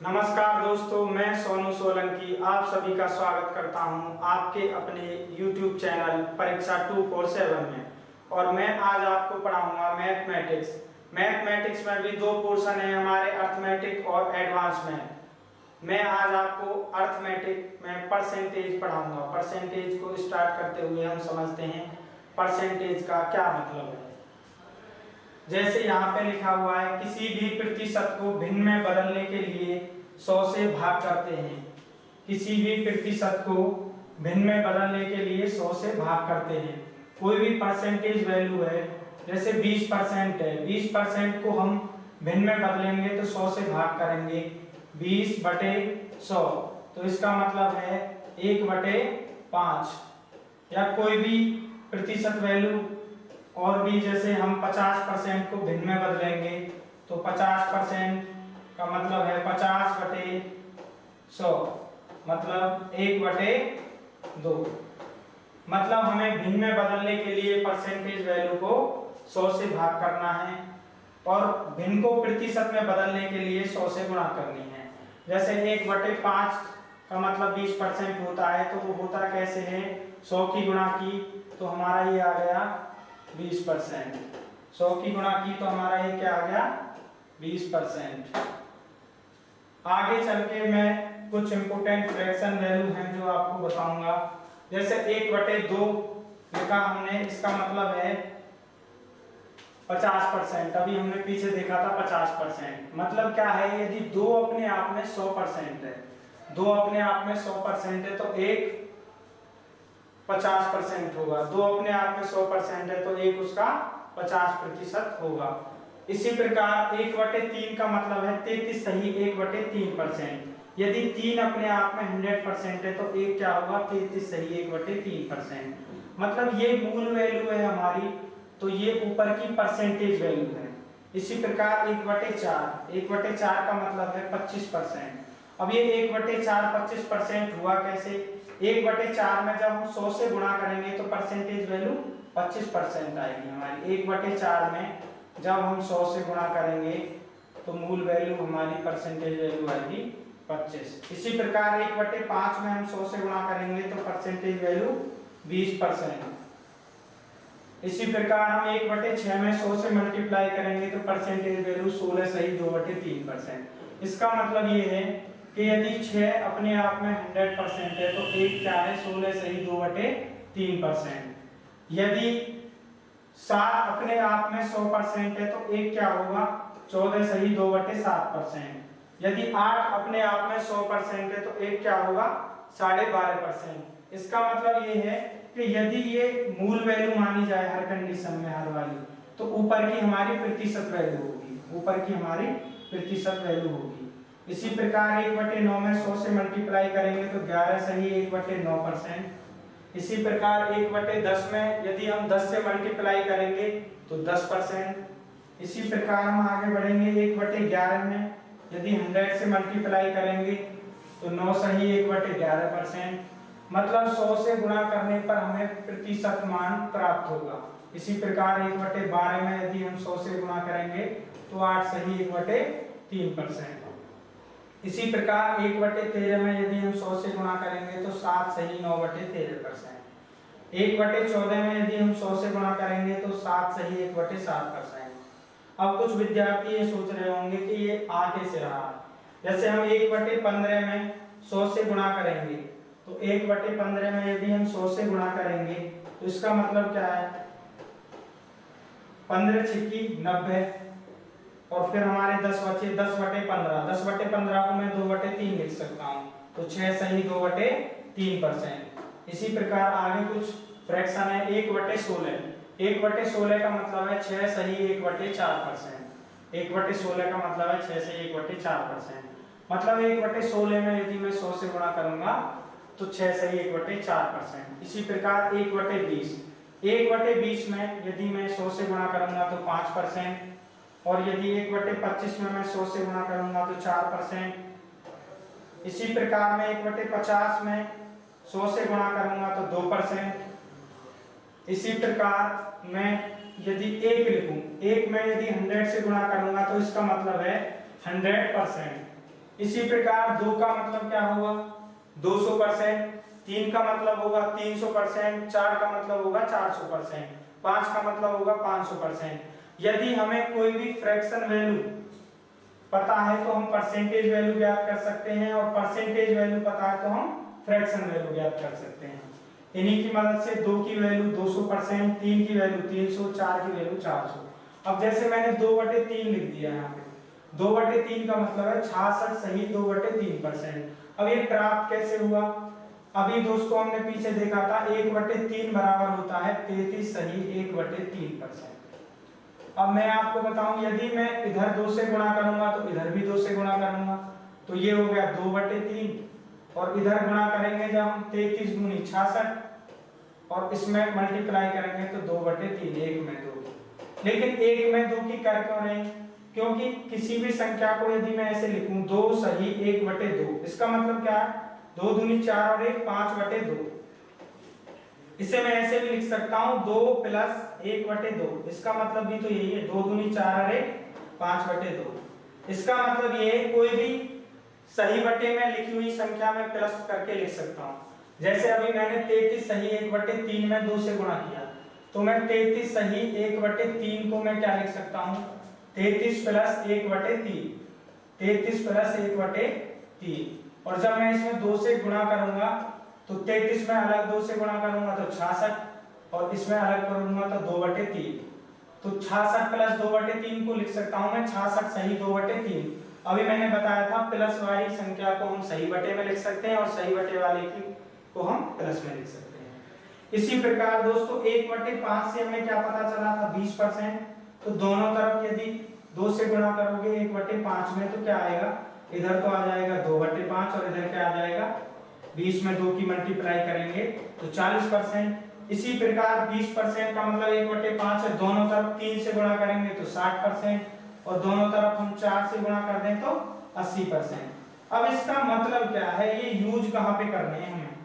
नमस्कार दोस्तों, मैं सोनू सोलंकी आप सभी का स्वागत करता हूं आपके अपने YouTube चैनल परीक्षा 247 में। और मैं आज आपको पढ़ाऊंगा मैथमेटिक्स। मैथमेटिक्स में भी दो पोर्शन है हमारे, अर्थमेटिक और एडवांस में। मैं आज आपको अर्थमेटिक में परसेंटेज पढ़ाऊंगा। परसेंटेज को स्टार्ट करते हुए हम समझते हैं परसेंटेज का क्या मतलब है। जैसे यहाँ पे लिखा हुआ है, किसी भी प्रतिशत को भिन्न में बदलने के लिए 100 से भाग करते हैं। किसी भी प्रतिशत को भिन्न में बदलने के लिए 100 से भाग करते हैं। कोई भी परसेंटेज वैल्यू है, जैसे 20% है, 20% को हम भिन्न में बदलेंगे तो 100 से भाग करेंगे, 20/100। तो इसका मतलब है 1/5। या कोई भी प्रतिशत वैल्यू और भी, जैसे हम 50% को भिन्न में बदलेंगे तो 50% का मतलब है 50/100, मतलब 1/2। मतलब हमें भिन्न में बदलने के लिए परसेंटेज वैल्यू को 100 से भाग करना है और भिन्न को प्रतिशत में बदलने के लिए 100 से गुणा करनी है। जैसे 1/5 का मतलब 20% होता है, तो वो होता कैसे है, 100 की गुणा की तो हमारा ये आ गया 20%। 100 की गुणा की तो हमारा ये क्या आ गया, 20%। आगे चल के मैं कुछ इंपोर्टेंट फ्रैक्शन वैल्यू हैं जो आपको बताऊंगा। जैसे 1/2 लिखा हमने, इसका मतलब है 50%। अभी हमने पीछे देखा था 50%। मतलब क्या है, यदि दो अपने आप में 100% है, दो अपने आप में 100% है तो एक 50% होगा। दो अपने आप में 100% है तो एक उसका 50% होगा। इसी प्रकार 1/3 का मतलब है 33 सही 1/3%। यदि 3 अपने आप में 100% है तो एक क्या होगा, 33 सही 1/3%। मतलब ये मूल वैल्यू है हमारी, तो ये ऊपर की परसेंटेज वैल्यू है। इसी प्रकार 1/4, 1/4 का मतलब है 25%। अब ये 1/4 25% हुआ कैसे, 1/4 में जब हम 100 से गुणा करेंगे तो परसेंटेज वैल्यू 25% आएगी हमारी। 1/4 में जब हम 100 से गुणा करेंगे तो मूल वैल्यू हमारी परसेंटेज वैल्यू आएगी 25। इसी प्रकार 1/5 में हम 100 से गुणा करेंगे तो परसेंटेज वैल्यू 20%। इसी प्रकार हम 1/6 में 100 से मल्टीप्लाई करेंगे तो परसेंटेज वैल्यू 16 सही 2/3%। इसका मतलब ये है कि यदि 6 अपने आप में 100% है तो एक क्या है, 16 सही 2/3%। यदि 7 अपने आप में 100% है तो एक क्या होगा, 14 सही 2/7%। यदि 8 अपने आप में 100% है तो एक क्या होगा, 12.5%। इसका मतलब ये है कि यदि ये मूल वैल्यू मानी जाए हर कंडीशन में, हर वाली, तो ऊपर की हमारी प्रतिशत वैल्यू होगी, ऊपर की हमारी प्रतिशत वैल्यू होगी। इसी प्रकार 1/9 में 100 से मल्टीप्लाई करेंगे तो 11 सही 1/9%। इसी प्रकार 1/10 में यदि हम 10 से मल्टीप्लाई करेंगे तो 10%। इसी प्रकार हम आगे बढ़ेंगे 1/11 में यदि 100 से मल्टीप्लाई करेंगे तो 9 सही 1/11%। मतलब 100 से गुणा करने पर हमें प्रतिशत मान प्राप्त होगा। इसी प्रकार 1/12 में यदि हम 100 से गुणा करेंगे तो 8 सही 1/3%। इसी प्रकार 1/13 में यदि हम 100 से गुणा करेंगे तो 7 सही 9/13%। 1/14 में यदि हम 100 से गुणा करेंगे तो 7 सही 1/7%। अब कुछ विद्यार्थी ये सोच रहे होंगे कि ये आ कैसे रहा। जैसे हम 1/15 में 100 से गुणा करेंगे तो 1/15 में यदि हम 100 से गुणा करेंगे तो इसका मतलब क्या है, 15 छिक्की 90 और फिर हमारे 10 बचे 10/15। 10/15 को मैं 2/3 लिख सकता हूँ तो 6 सही 2/3%। इसी प्रकार आगे कुछ फ्रैक्शन है 1/16। 1/16 का मतलब है 6 सही 1/4%। 1/16 का मतलब है 6 सही 1/4%। मतलब 1/16 में यदि मैं 100 से गुणा करूंगा तो 6 सही 1/4%। इसी प्रकार 1/20, 1/20 में यदि मैं 100 से गुणा करूंगा तो 5%। और यदि 1/25 में मैं 100 से गुणा करूंगा तो 4%। इसी प्रकार मैं 1/50 में 100 से गुणा करूंगा तो 2%। इसी प्रकार मैं यदि 1 लिखूं, 1 में यदि 100 से गुणा करूंगा तो इसका मतलब है 100%। इसी प्रकार 2 का मतलब क्या होगा 200%, 3 का मतलब होगा 300%, 4 का मतलब होगा 400%, 5 का मतलब होगा 500%। यदि हमें कोई भी फ्रैक्शन वैल्यू पता है तो हम परसेंटेज वैल्यू ज्ञात कर सकते हैं, और परसेंटेज वैल्यू पता है तो हम फ्रैक्शन वैल्यू ज्ञात कर सकते हैं। इन्हीं की मदद से 2 की वैल्यू 200%, 3 की वैल्यू 300, 4 की वैल्यू 400। अब जैसे मैंने 2/3 लिख दिया यहाँ पे, 2/3 का मतलब है 66 सही 2/3%। अब ये प्राप्त कैसे हुआ? अभी दोस्तों हमने पीछे देखा था 1/3 बराबर होता है 33 सही 1/3%। अब मैं आपको बताऊं, यदि मैं इधर 2 से गुणा करूंगा तो इधर भी 2 से गुणा करूंगा, तो ये हो गया 2/3, और इधर गुणा करेंगे जब हम 33 दूनी 66, और इसमें मल्टीप्लाई करेंगे तो 2/3, 1 में 2। लेकिन 1 में 2 की कर क्यों रहे? क्योंकि किसी भी संख्या को यदि मैं ऐसे लिखूं 2 सही 1/2, इसका मतलब क्या है 2 दूनी 4 और 1 5/2। इसे मैं ऐसे भी लिख सकता हूं 2 + 1/2, इसका मतलब भी तो यही है 2 दूनी 4 और 1 5/2। इसका मतलब ये है कोई भी सही बटे में लिखी हुई संख्या में प्लस करके लिख सकता हूं। जैसे अभी मैंने 33 सही 1/3 में 2 से गुणा किया, तो मैं 33 सही 1/3 को मैं क्या लिख सकता हूं 33 + 1/3, 33 + 1/3। और जब मैं इसमें 2 से गुणा करूंगा तो 33 में अलग 2 से गुणा करूंगा तो 66, और इसमें अलग करूंगा तो 2/3। तो 66 + 2/3 को लिख सकता हूं मैं 66 सही 2/3। अभी मैंने बताया था प्लस वाली संख्या को हम सही बटे में लिख सकते हैं, और सही बटे वाले की को हम प्लस में लिख सकते हैं। इसी प्रकार दोस्तों 1/5 से हमें क्या पता चला था 20%। तो दोनों तरफ यदि 2 से गुणा करोगे 1/5 में तो क्या आएगा, इधर तो आ जाएगा 2/5, और इधर क्या आ जाएगा 20 में 2 की मल्टीप्लाई करेंगे तो 40%। इसी प्रकार 20% का मतलब 1/5 है, दोनों तरफ 3 से गुणा करेंगे तो 60%, और दोनों तरफ हम 4 से गुणा कर दें तो 80%। अब इसका मतलब क्या है, ये यूज कहां पे करने हैं हमें?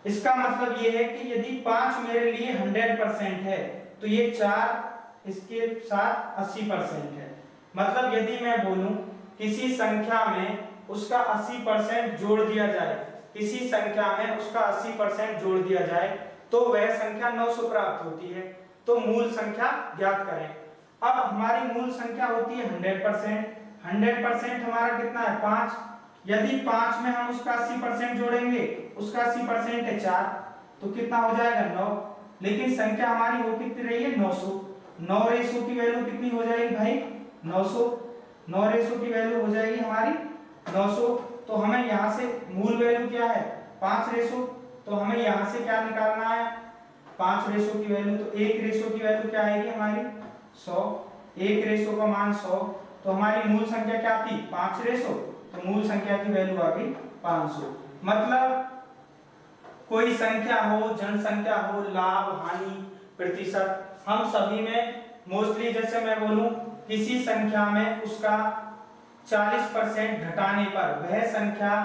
इसका मतलब ये है कि यदि 5 मेरे लिए 100% है तो ये 4 इसके साथ 80% है। मतलब यदि मैं बोलूं किसी संख्या में उसका 80% जोड़ दिया जाए, किसी संख्या में उसका 80% जोड़ दिया जाए तो वह संख्या 900 प्राप्त होती है। तो मूल संख्या ज्ञात करें। अब हमारी मूल संख्या होती है 100%। 100% हमारा कितना है 5। यदि 5 में हम उसका 80% जोड़ेंगे, उसका 80% है 4, तो कितना हो जाएगा 9। लेकिन संख्या हमारी हो कितनी रही है 900। 9 रेशो की वैल्यू कितनी हो जाएगी भाई 900। 9 रेशो की वैल्यू हो जाएगी हमारी 900। तो हमें यहाँ से मूल वैल्यू क्या है 5 रेशो, तो हमें यहाँ से क्या निकालना है 5 रेशो की वैल्यू। तो 1 रेशो की वैल्यू क्या आएगी हमारी 100। 1 रेशो का मान 100, तो हमारी मूल संख्या क्या थी 5 रेशो, तो मूल संख्या की वैल्यू आ गई 500। मतलब कोई संख्या हो, जनसंख्या हो, लाभ हानि प्रतिशत, हम सभी में मोस्टली जैसे मैं बोलूं किसी संख्या में उसका 40% घटाने पर वह संख्या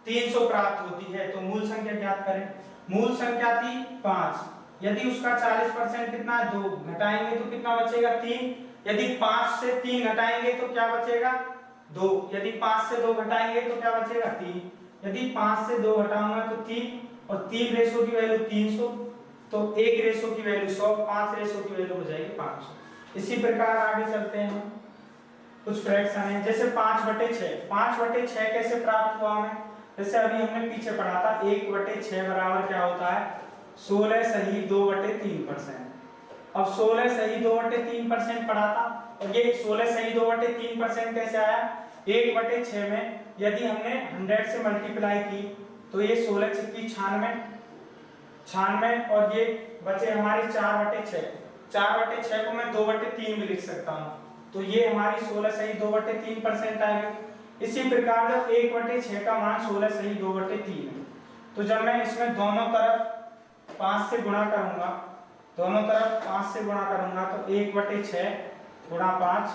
300 प्राप्त होती है। तो मूल संख्या ज्ञात करें। मूल संख्या थी 5, यदि उसका 40% कितना है 2, घटाएंगे तो कितना बचेगा 3। यदि 5 से 3 घटाएंगे तो क्या बचेगा 2। यदि 5 से 2 घटाएंगे तो क्या बचेगा 3। यदि 5 से 2 घटाऊंगा तो 3, और 3 रेशो की वैल्यू 300, तो 1 रेशो की वैल्यू 100, 5 रेशो की वैल्यू हो जाएगी 500। इसी प्रकार आगे चलते हैं हम। कुछ फ्रैक्शन है जैसे 5/6। 5/6 कैसे प्राप्त हुआ हमें? जैसे अभी हमने पीछे पढ़ा था 1/6 बराबर क्या होता है 16 सही 2/3%। अब 16 सही 2/3% पढ़ा था, और ये 16 सही 2/3% कैसे आया 1/6 में यदि हमने 100 से मल्टीप्लाई की तो ये 16 छक्की 96, और ये बचे हमारे 4/6। 4/6 को मैं 2/3 में लिख सकता हूँ, तो ये हमारी 16 सही 2/3% आएगी। इसी प्रकार जब 1/6 का मान 16 सही 2/3 है, तो जब मैं इसमें दोनों तरफ 5 से गुणा करूंगा, दोनों तरफ 5 से गुणा करूंगा तो 1/6 गुणा 5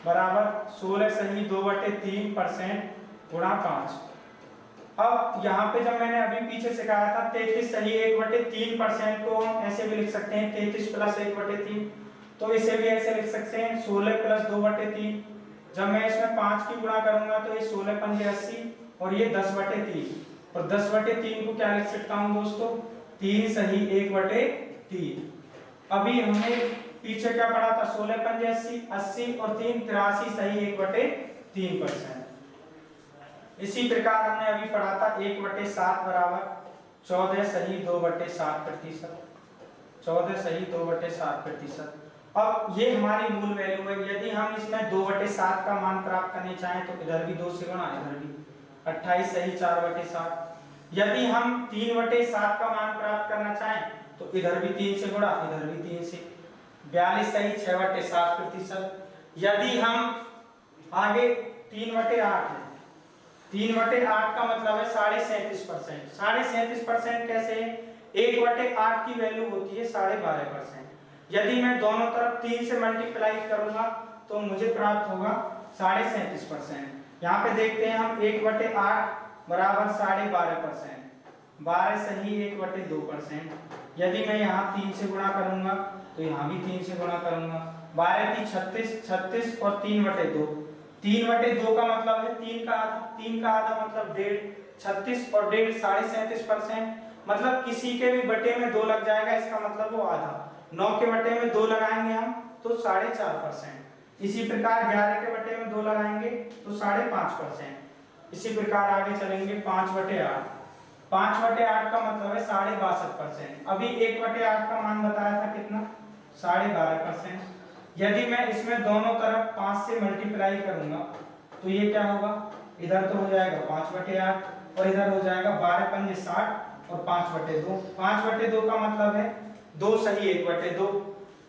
बराबर 16 सही 2/3% गुणा 5। अब यहाँ पे जब मैंने अभी पीछे सिखाया था 33 सही 1/3% को हम ऐसे भी लिख सकते हैं 33 + 1/3। तो इसे भी ऐसे लिख सकते हैं 16 + 2/3 जब मैं इसमें 5 की गुणा करूंगा तो ये 16 पंजे 80 और ये 10/3 और 10/3 को क्या लिख सकता हूं दोस्तों 3 सही 1/3। अभी हमने पीछे क्या पढ़ा था 16 पंजे 80 80 और 3 83 सही 1/3%। इसी प्रकार हमने अभी पढ़ा था 1/7 बराबर 14 सही 2/7%। 14 सही 2/7%। अब ये हमारी मूल वैल्यू है। यदि हम इसमें 2/7 का मान प्राप्त करने चाहें तो इधर भी 2 से गुणा इधर भी 28 सही 4/7। यदि हम 3/7 का मान प्राप्त करना चाहें तो इधर भी 3 से गुणा इधर भी 3 से 42 सही 6/7%। यदि हम आगे 3/8 है 3/8 का मतलब है 37.5%। 37.5% कैसे है 1/8 की वैल्यू होती है 12.5%। यदि मैं दोनों तरफ 3 से मल्टीप्लाई करूंगा तो मुझे प्राप्त होगा 37.5%। यहाँ पे देखते हैं हम 1/8 बराबर 12.5%। 12 सही 1/2%। यदि मैं यहाँ 3 से गुणा करूंगा तो यहाँ भी 3 से गुणा करूंगा 12 की 36 36 और 3/2। 3/2 का मतलब है 3 का आधा। 3 का आधा मतलब 1.5। 36 और 1.5 37.5%। मतलब किसी के भी बटे में 2 लग जाएगा इसका मतलब वो आधा। 9 के बटे में 2 लगाएंगे हम तो 4.5%। इसी प्रकार 11 के बटे में 2 लगाएंगे तो 5.5%। इसी प्रकार आगे चलेंगे 5/8। 5/8 का मतलब है 62.5%। अभी 1/8 का मान बताया था कितना 12.5%। यदि मैं इसमें दोनों तरफ 5 से मल्टीप्लाई करूंगा तो ये क्या होगा इधर तो हो जाएगा 5/8 और इधर हो जाएगा 12 पंजे 60 और 5/2। 5/2 का मतलब है 2 सही 1/2।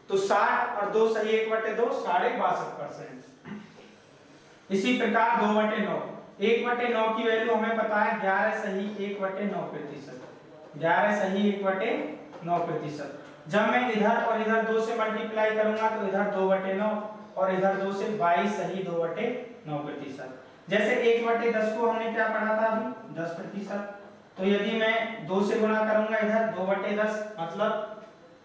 तो 60 और 2 सही 1/2 62.5%। इसी प्रकार 2/9। 1/9 की वैल्यू हमें पता है 11 सही 1/9%। 11 सही 1/9%। जब मैं इधर और इधर 2 से मल्टीप्लाई करूंगा तो इधर 2/9 और इधर 2 से 22 सही 2/9%। जैसे 1/10 को हमने क्या पढ़ा था अभी 10%। तो यदि मैं 2 से गुणा करूंगा इधर 2/10 मतलब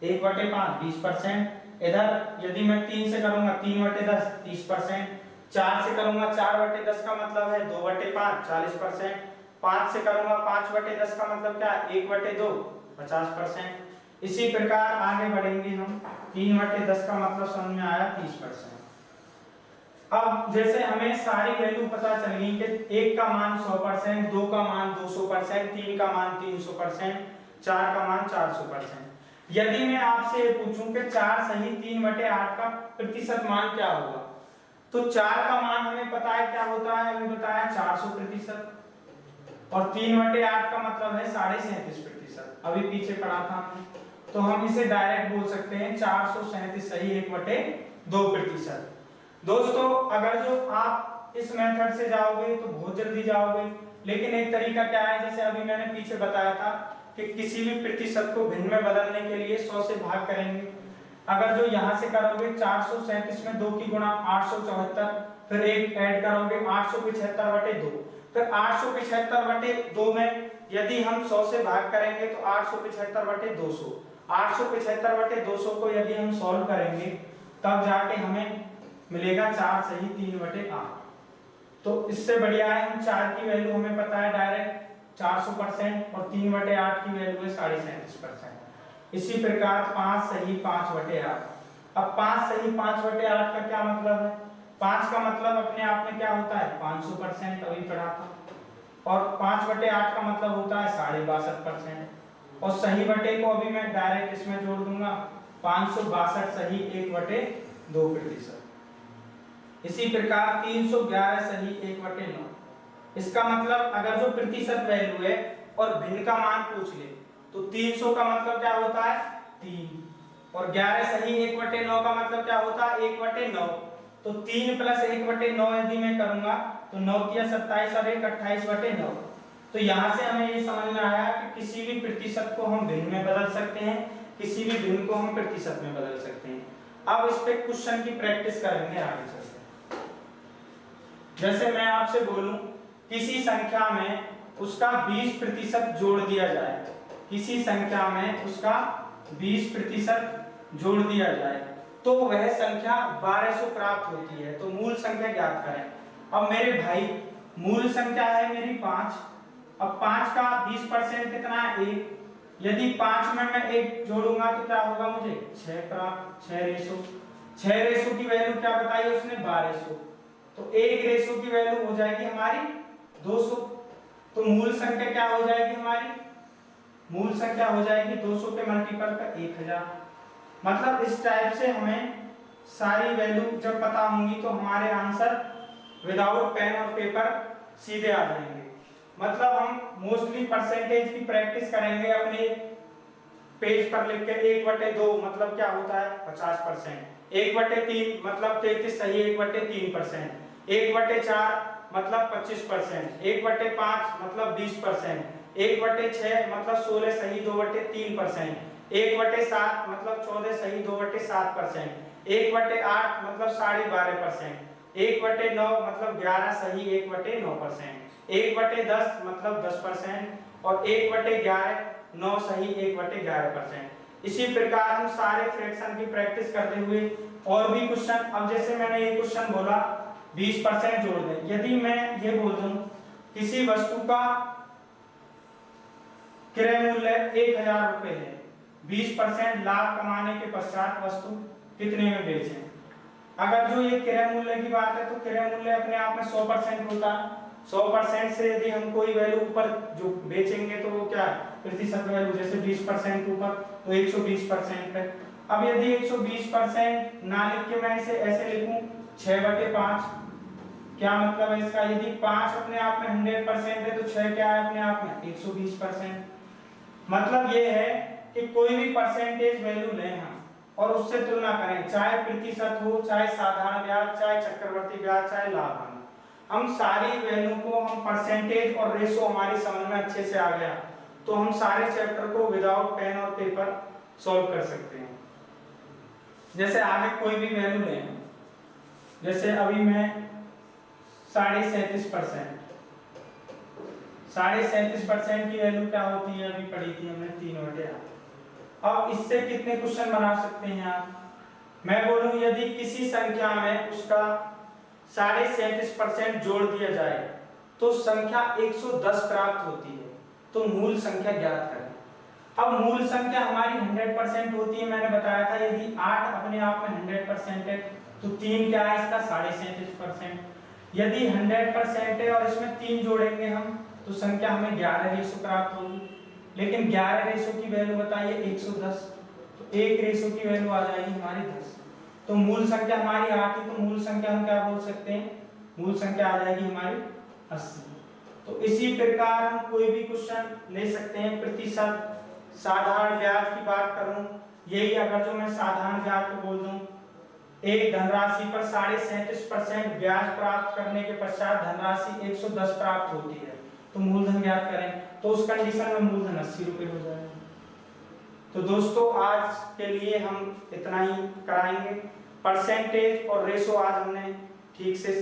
1/5 20%। इधर यदि मैं 3 से करूंगा 3/10 30%। 4 से करूंगा 4/10 का मतलब है 2/5 40%। 5 से करूंगा 5/10 का मतलब क्या 1/2 50%। इसी प्रकार आगे बढ़ेंगे हम 3/10 का मतलब समझ में आया 30%। अब जैसे हमें सारी वैल्यू पता चल गई कि 1 का मान 100%, 2 का मान 200%, 3 का मान 300%, 4 का मान 400%। यदि मैं आपसे ये पूछूं कि 4 सही 3/8 का प्रतिशत मान क्या होगा तो 4 का मान हमें पता है क्या होता है अभी बताया 400% और 3/8 का मतलब है 37.5%। अभी पीछे पढ़ा था हमने तो हम इसे डायरेक्ट बोल सकते हैं 437 सही 1/2%। दोस्तों अगर जो आप इस मेथड से जाओगे तो बहुत जल्दी जाओगे, लेकिन एक तरीका क्या है जैसे अभी मैंने पीछे बताया था कि किसी भी प्रतिशत को भिन्न में बदलने के लिए 100 से भाग करेंगे। अगर जो यहाँ से करोगे 437 में 2 की गुणा 874 फिर एक ऐड करोगे 875/2 फिर 875/2 में यदि हम 100 से भाग करेंगे तो 875/200 875/200 को यदि हम सॉल्व करेंगे तब जाके हमें मिलेगा 4 सही 3/8। तो इससे बढ़िया है हम 4 की वैल्यू हमें पता है डायरेक्ट 400% और 3/8 की वैल्यू है 37%। इसी प्रकार 5 सही 5/8। अब 5 सही 5/8 का क्या मतलब है 5 का मतलब अपने आप में क्या होता है 500%। अभी पढ़ा था और 5/8 का मतलब होता है 62.5% और सही बटे को अभी मैं डायरेक्ट इसमें जोड़ दूंगा 562 सही 1/2%। इसी प्रकार 311 सही 1/9। इसका मतलब अगर जो प्रतिशत वैल्यू है और भिन्न का मान पूछ ले तो 300 का मतलब क्या होता है 3 और 11 सही 1/9 का मतलब क्या होता है 1/9। तो 3 + 1/9 यदि मैं करूंगा तो 9 किया 27 और 1 28/9। तो यहाँ से हमें ये समझ में आया कि किसी भी प्रतिशत को हम भिन्न में बदल सकते हैं, किसी भी भिन्न को हम प्रतिशत में बदल सकते हैं। अब इस पे क्वेश्चन की प्रैक्टिस करेंगे आगे चलते। जैसे मैं आपसे बोलूं किसी संख्या में उसका 20% जोड़ दिया जाए, किसी संख्या में उसका 20% जोड़ दिया जाए तो वह संख्या 1200 प्राप्त होती है। तो मूल संख्या ज्ञात करें। अब मेरे भाई मूल संख्या है मेरी 5। अब 5 का 20% कितना है 1। यदि 5 में मैं 1 जोड़ूंगा तो क्या होगा मुझे 6 प्राप्त 6 रेशो। 6 रेशो की वैल्यू क्या बताई उसने 1200। तो 1 रेशो की वैल्यू हो जाएगी हमारी 200। तो मूल संख्या क्या हो जाएगी हमारी, मूल संख्या हो जाएगी 200 के मल्टीपल का 1000। मतलब इस टाइप से हमें सारी वैल्यू जब पता होंगी तो हमारे आंसर विदाउट पेन और पेपर सीधे आ जाएंगे। मतलब हम मोस्टली परसेंटेज की प्रैक्टिस करेंगे अपने पेज पर लिख के 1/2 मतलब क्या होता है 50%, 1/3 मतलब 33 सही 1/3%, 1/4 मतलब 25%, 1/5 मतलब 20%, 1/6 मतलब 16 सही 2/3%, 1/7 मतलब 14 सही 2/7%, 1/8 मतलब 12.5%, 1/9 मतलब 11 सही 1/9%, 1/10 मतलब 10% और 1/11 9 सही 1/11%। इसी प्रकार हम सारे फ्रैक्शन की प्रैक्टिस करते हुए और भी क्वेश्चन, अब जैसे मैंने ये क्वेश्चन बोला 20% जोड़ दें। यदि मैं ये बोल दूं किसी वस्तु का क्रय मूल्य 1000 रुपए है, 20% लाभ कमाने के पश्चात वस्तु कितने में बेचें। अगर जो ये क्रय मूल्य की बात है तो क्रय मूल्य अपने आप में 100% होता है। 100% से यदि हम कोई वैल्यू ऊपर जो बेचेंगे तो वो क्या है प्रतिशत वैल्यू, जैसे 20% ऊपर तो 120% है। अब यदि 120% ना लिख के मैं इसे ऐसे लिखूं 6/5, क्या मतलब है इसका, यदि 5 अपने आप में 100% है तो 6 क्या है अपने आप में 120%। मतलब ये है कि कोई भी परसेंटेज वैल्यू लें हम और उससे तुलना करें, चाहे प्रतिशत हो, चाहे साधारण ब्याज, चाहे चक्रवर्ती ब्याज, चाहे लाभांश, हम सारी वैल्यू को हम परसेंटेज और रेशो हमारी समझ में अच्छे से आ गया तो हम सारे चैप्टर को विदाउट पेन और पेपर सॉल्व कर सकते हैं। जैसे आगे कोई भी वैल्यू लें, जैसे अभी मैं 37.5%, 37.5% की वैल्यू क्या होती है अभी पढ़ी थी हमने 3/8। अब इससे कितने क्वेश्चन बना सकते हैं आप। मैं बोलूं यदि किसी संख्या में उसका 37.5% जोड़ दिया जाए तो संख्या 110 प्राप्त होती है, तो मूल संख्या ज्ञात करें। अब मूल संख्या हमारी 100% होती है, मैंने बताया था यदि 8 अपने आप में 100% है तो 3 क्या है इसका 37.5%। यदि 100% है और इसमें 3 जोड़ेंगे हम तो संख्या हमें 11 रेशो प्राप्त होगी। लेकिन 11 रेशो की वैल्यू बताइए 110, तो 1 रेशो की वैल्यू आ जाएगी हमारी 10। तो मूल संख्या हमारी 8 है, तो मूल संख्या हम क्या बोल सकते हैं, मूल संख्या आ जाएगी हमारी 80। तो इसी प्रकार हम कोई भी क्वेश्चन ले सकते हैं। प्रतिशत, साधारण ब्याज की बात करूं, यही अगर जो मैं साधारण ब्याज को बोल दूं, एक धनराशि पर 37.5% ब्याज प्राप्त करने के पश्चात धनराशि 110 प्राप्त होती है, तो मूलधन ज्ञात करें। तो उस कंडीशन में मूलधन 80 रुपए हो जाएगा। तो दोस्तों आज के लिए हम इतना ही कराएंगे। परसेंटेज और रेशो आज हमने ठीक से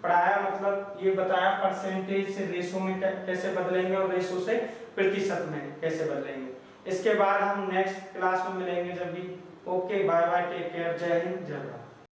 पढ़ाया, मतलब ये बताया परसेंटेज से रेशो में कैसे बदलेंगे और रेशो से प्रतिशत में कैसे बदलेंगे। इसके बाद हम नेक्स्ट क्लास में मिलेंगे जब भी। Okay, bye bye, take care, जय हिंद, जय भारत।